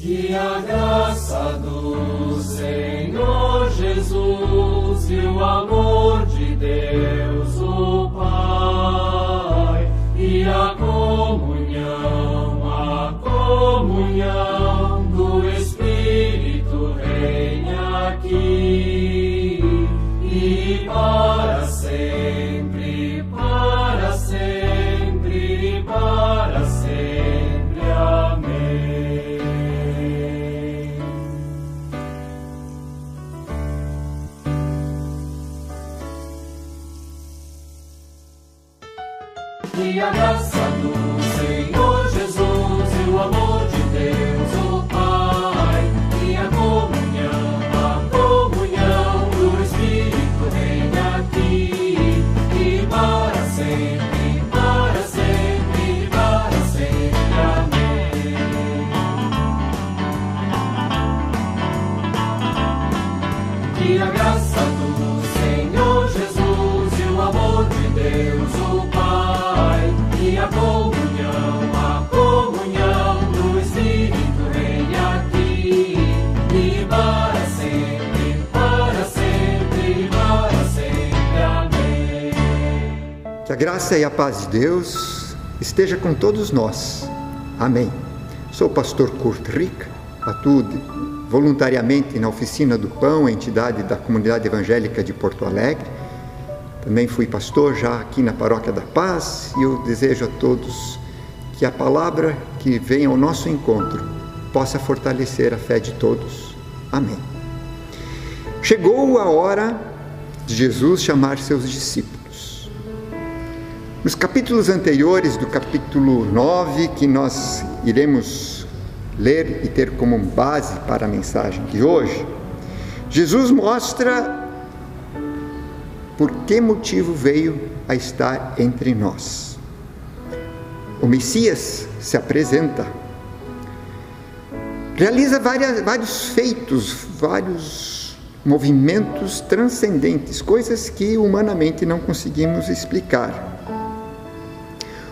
Que a graça do Senhor Jesus e o amor de Deus o Pai e a comunhão do Espírito reina aqui e para sempre, para sempre, para sempre. Amém. Que a graça do Senhor Jesus e o amor de Deus o Pai e a comunhão do Espírito reina aqui e para sempre, para sempre, para sempre. Amém. Que a graça do Senhor Jesus e o amor de Deus o Pai e a comunhão do Espírito reina aqui e para sempre, para sempre, para sempre. Amém. Que a graça e a paz de Deus esteja com todos nós. Amém. Sou o pastor Kurt Rick, atuo voluntariamente na Oficina do Pão, a entidade da Comunidade Evangélica de Porto Alegre. Também fui pastor já aqui na Paróquia da Paz e eu desejo a todos que a palavra que vem ao nosso encontro possa fortalecer a fé de todos. Amém. Chegou a hora de Jesus chamar seus discípulos. Nos capítulos anteriores, do capítulo 9, que nós iremos ler e ter como base para a mensagem de hoje, Jesus mostra por que motivo veio a estar entre nós. O Messias se apresenta, realiza vários feitos, vários movimentos transcendentes, coisas que humanamente não conseguimos explicar.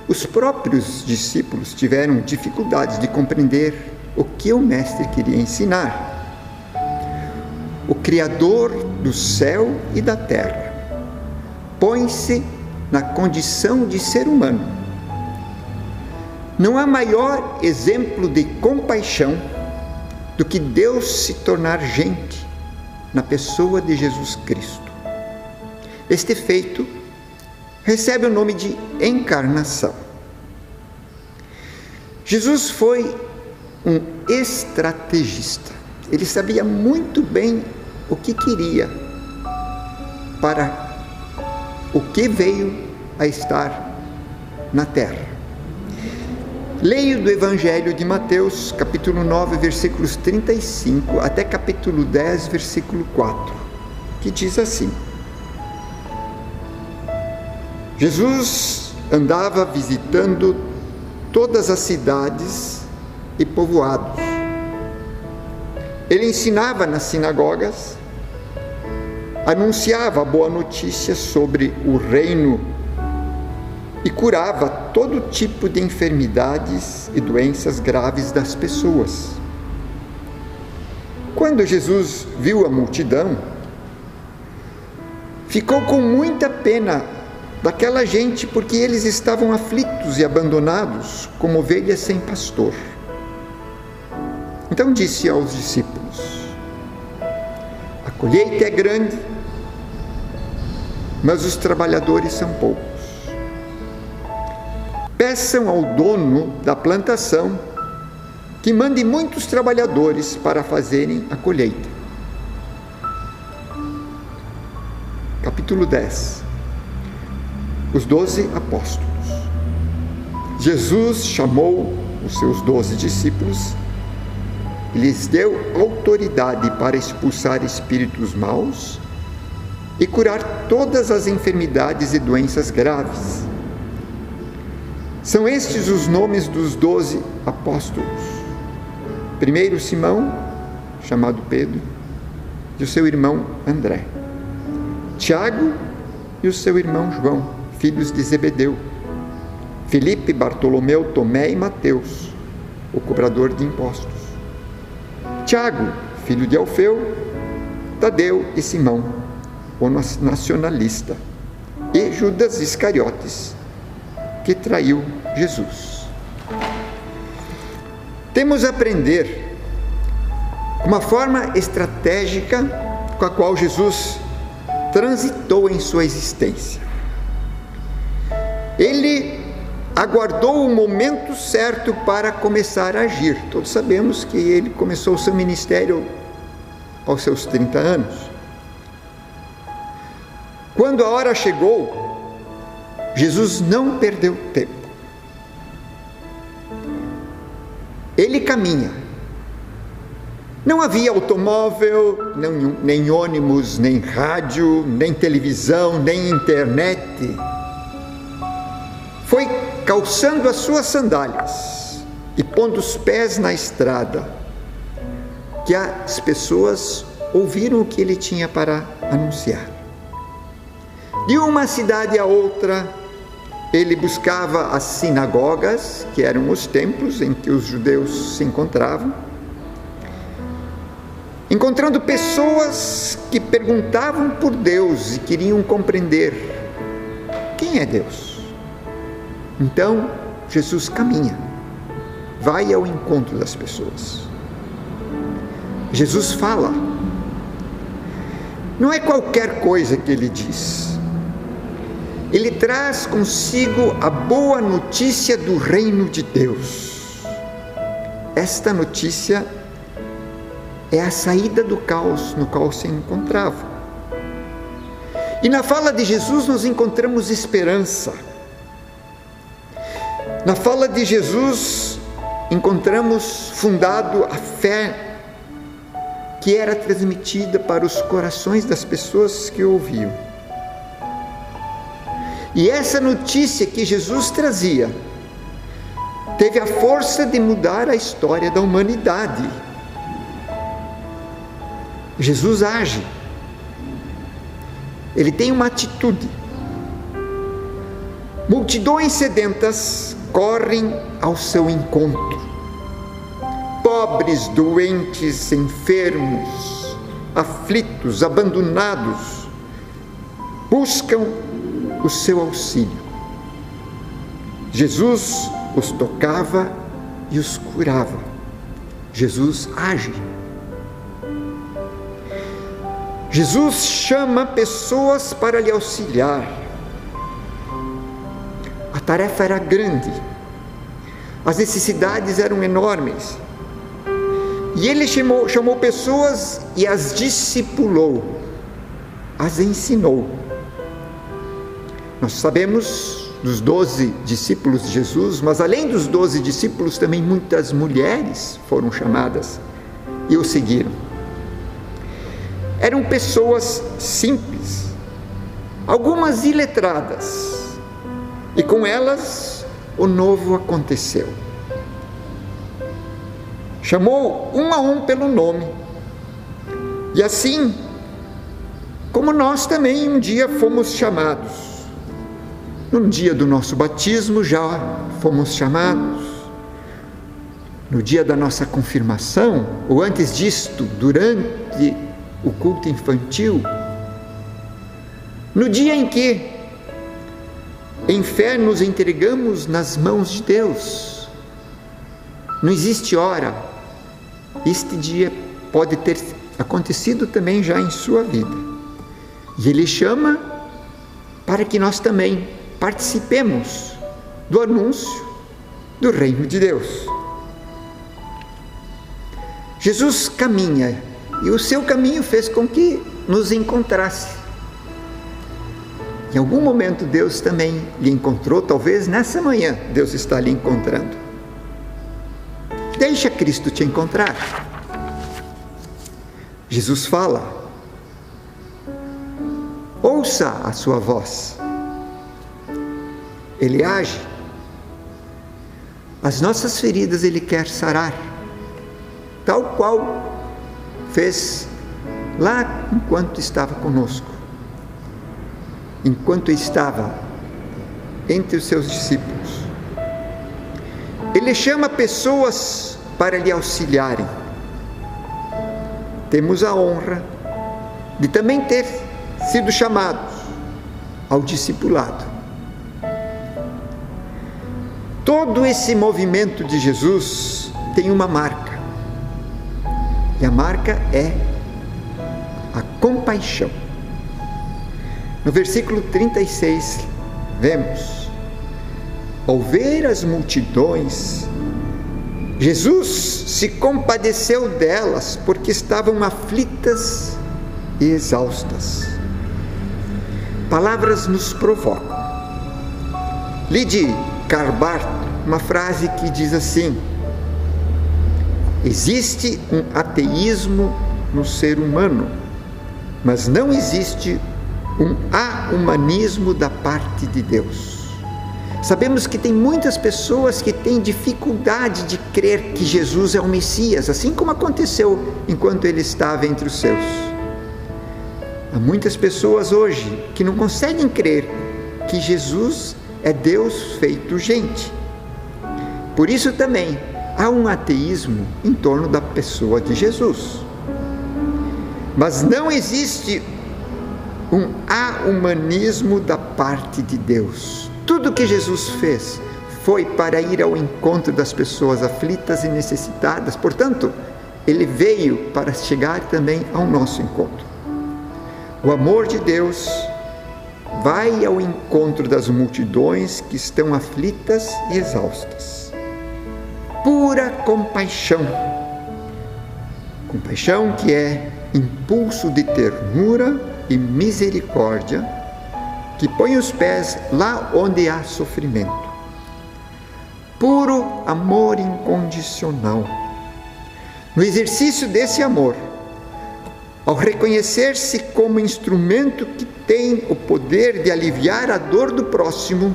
Os próprios discípulos tiveram dificuldades de compreender o que o Mestre queria ensinar. O Criador do céu e da terra põe-se na condição de ser humano. Não há maior exemplo de compaixão do que Deus se tornar gente na pessoa de Jesus Cristo. Este feito recebe o nome de encarnação. Jesus foi um estrategista. Ele sabia muito bem o que queria, para o que veio a estar na terra. Leio do Evangelho de Mateus, capítulo 9, versículos 35 até capítulo 10, versículo 4, que diz assim: Jesus andava visitando todas as cidades e povoados. Ele ensinava nas sinagogas, anunciava a boa notícia sobre o reino e curava todo tipo de enfermidades e doenças graves das pessoas. Quando Jesus viu a multidão, ficou com muita pena daquela gente, porque eles estavam aflitos e abandonados como ovelhas sem pastor. Então disse aos discípulos: a colheita é grande, mas os trabalhadores são poucos. Peçam ao dono da plantação que mande muitos trabalhadores para fazerem a colheita. Capítulo 10. Os 12 apóstolos. Jesus chamou os seus 12 discípulos e lhes deu autoridade para expulsar espíritos maus e curar todas as enfermidades e doenças graves. São estes os nomes dos 12 apóstolos. Primeiro, Simão, chamado Pedro, e o seu irmão André. Tiago e o seu irmão João, filhos de Zebedeu. Filipe, Bartolomeu, Tomé e Mateus, o cobrador de impostos. Tiago, filho de Alfeu, Tadeu e Simão, o nacionalista, e Judas Iscariotes, que traiu Jesus. Temos a aprender uma forma estratégica com a qual Jesus transitou em sua existência. Ele aguardou o momento certo para começar a agir. Todos sabemos que ele começou o seu ministério aos seus 30 anos. Quando a hora chegou, Jesus não perdeu tempo. Ele caminha. Não havia automóvel, nem ônibus, nem rádio, nem televisão, nem internet. Foi calçando as suas sandálias e pondo os pés na estrada que as pessoas ouviram o que ele tinha para anunciar. De uma cidade a outra, ele buscava as sinagogas, que eram os templos em que os judeus se encontravam, encontrando pessoas que perguntavam por Deus e queriam compreender quem é Deus. Então, Jesus caminha, vai ao encontro das pessoas. Jesus fala. Não é qualquer coisa que ele diz. Ele traz consigo a boa notícia do reino de Deus. Esta notícia é a saída do caos no qual se encontrava. E na fala de Jesus nós encontramos esperança. Na fala de Jesus encontramos fundado a fé que era transmitida para os corações das pessoas que ouviam. E essa notícia que Jesus trazia teve a força de mudar a história da humanidade. Jesus age. Ele tem uma atitude. Multidões sedentas correm ao seu encontro. Pobres, doentes, enfermos, aflitos, abandonados, buscam o seu auxílio. Jesus os tocava e os curava. Jesus age. Jesus chama pessoas para lhe auxiliar. A tarefa era grande, as necessidades eram enormes. E ele chamou pessoas e as discipulou, as ensinou. Nós sabemos dos 12 discípulos de Jesus, mas além dos 12 discípulos, também muitas mulheres foram chamadas e o seguiram. Eram pessoas simples, algumas iletradas, e com elas o novo aconteceu. Chamou um a um pelo nome, e assim como nós também um dia fomos chamados. No dia do nosso batismo já fomos chamados, no dia da nossa confirmação, ou antes disto, durante o culto infantil, no dia em que em fé nos entregamos nas mãos de Deus. Não existe hora. Este dia pode ter acontecido também já em sua vida. E Ele chama para que nós também participemos do anúncio do reino de Deus. Jesus caminha, e o seu caminho fez com que nos encontrasse. Em algum momento Deus também lhe encontrou, talvez nessa manhã Deus está lhe encontrando. Deixa Cristo te encontrar. Jesus fala. Ouça a sua voz. Ele age. As nossas feridas Ele quer sarar, tal qual fez lá enquanto estava conosco, enquanto estava entre os seus discípulos. Ele chama pessoas para lhe auxiliarem. temos a honra de também ter sido chamados ao discipulado. Todo esse movimento de Jesus tem uma marca, e a marca é a compaixão. No versículo 36, vemos: ao ver as multidões, Jesus se compadeceu delas, porque estavam aflitas e exaustas. Palavras nos provocam. Li de Karl Barth uma frase que diz assim: existe um ateísmo no ser humano, mas não existe um a-humanismo da parte de Deus. Sabemos que tem muitas pessoas que têm dificuldade de crer que Jesus é o Messias, assim como aconteceu enquanto ele estava entre os seus. Há muitas pessoas hoje que não conseguem crer que Jesus é Deus feito gente. Por isso também há um ateísmo em torno da pessoa de Jesus. Mas não existe um a-humanismo da parte de Deus. Tudo que Jesus fez foi para ir ao encontro das pessoas aflitas e necessitadas. Portanto, ele veio para chegar também ao nosso encontro. O amor de Deus vai ao encontro das multidões que estão aflitas e exaustas. Pura compaixão. Compaixão que é impulso de ternura e misericórdia, que põe os pés lá onde há sofrimento. Puro amor incondicional. No exercício desse amor, ao reconhecer-se como instrumento que tem o poder de aliviar a dor do próximo,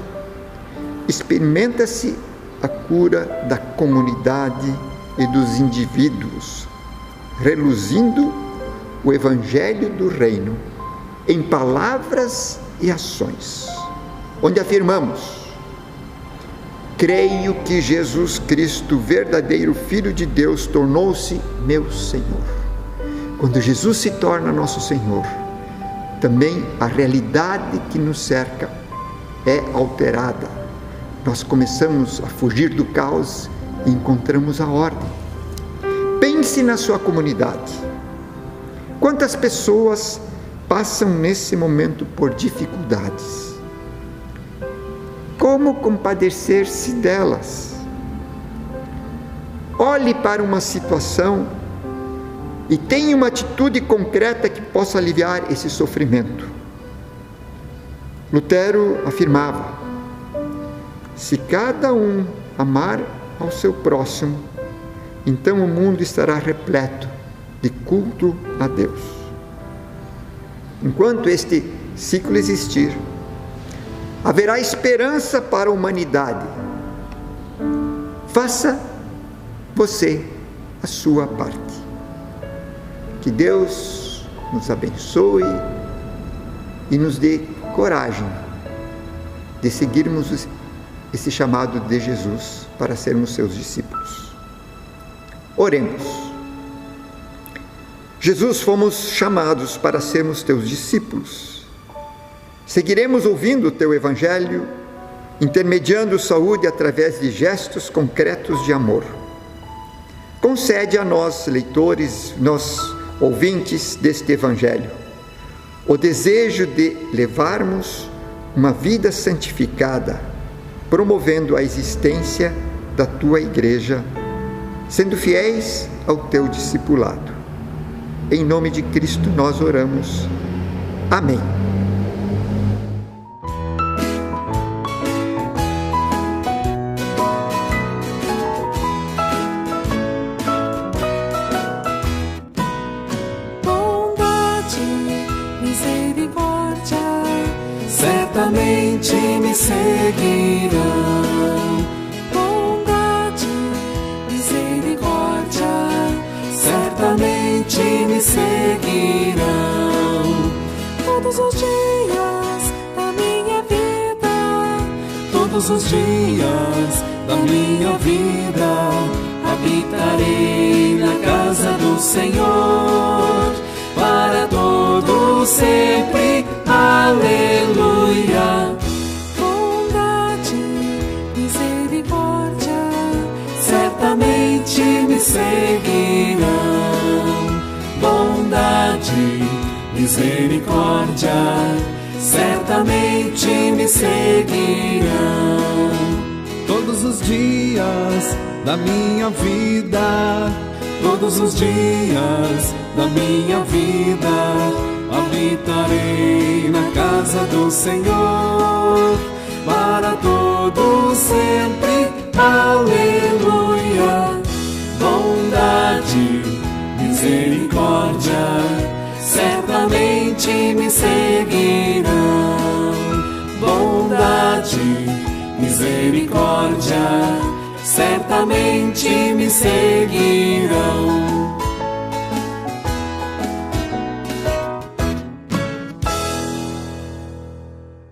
experimenta-se a cura da comunidade e dos indivíduos, reluzindo o Evangelho do Reino em palavras e ações, onde afirmamos: creio que Jesus Cristo, verdadeiro Filho de Deus, tornou-se meu Senhor. Quando Jesus se torna nosso Senhor, também a realidade que nos cerca é alterada. Nós começamos a fugir do caos e encontramos a ordem. Pense na sua comunidade. Quantas pessoas passam nesse momento por dificuldades? Como compadecer-se delas? Olhe para uma situação e tenha uma atitude concreta que possa aliviar esse sofrimento. Lutero afirmava: se cada um amar ao seu próximo, então o mundo estará repleto de culto a Deus. Enquanto este ciclo existir, haverá esperança para a humanidade. Faça você a sua parte. Que Deus nos abençoe e nos dê coragem de seguirmos esse chamado de Jesus para sermos seus discípulos. Oremos. Jesus, fomos chamados para sermos teus discípulos. Seguiremos ouvindo o teu Evangelho, intermediando saúde através de gestos concretos de amor. Concede a nós, leitores, nós ouvintes deste Evangelho, o desejo de levarmos uma vida santificada, promovendo a existência da tua igreja, sendo fiéis ao teu discipulado. Em nome de Cristo nós oramos. Amém. Certamente me seguirão. Bondade, misericórdia, certamente me seguirão. Todos os dias da minha vida, todos os dias da minha vida, habitarei na casa do Senhor para todo sempre. Aleluia. Bondade, misericórdia, Certamente me seguirão. Bondade, misericórdia, certamente me seguirão. Todos os dias da minha vida, Todos os dias da minha vida habitarei na casa do Senhor para todo sempre. Aleluia. Bondade, misericórdia, certamente me seguirão. Bondade, misericórdia, certamente me seguirão.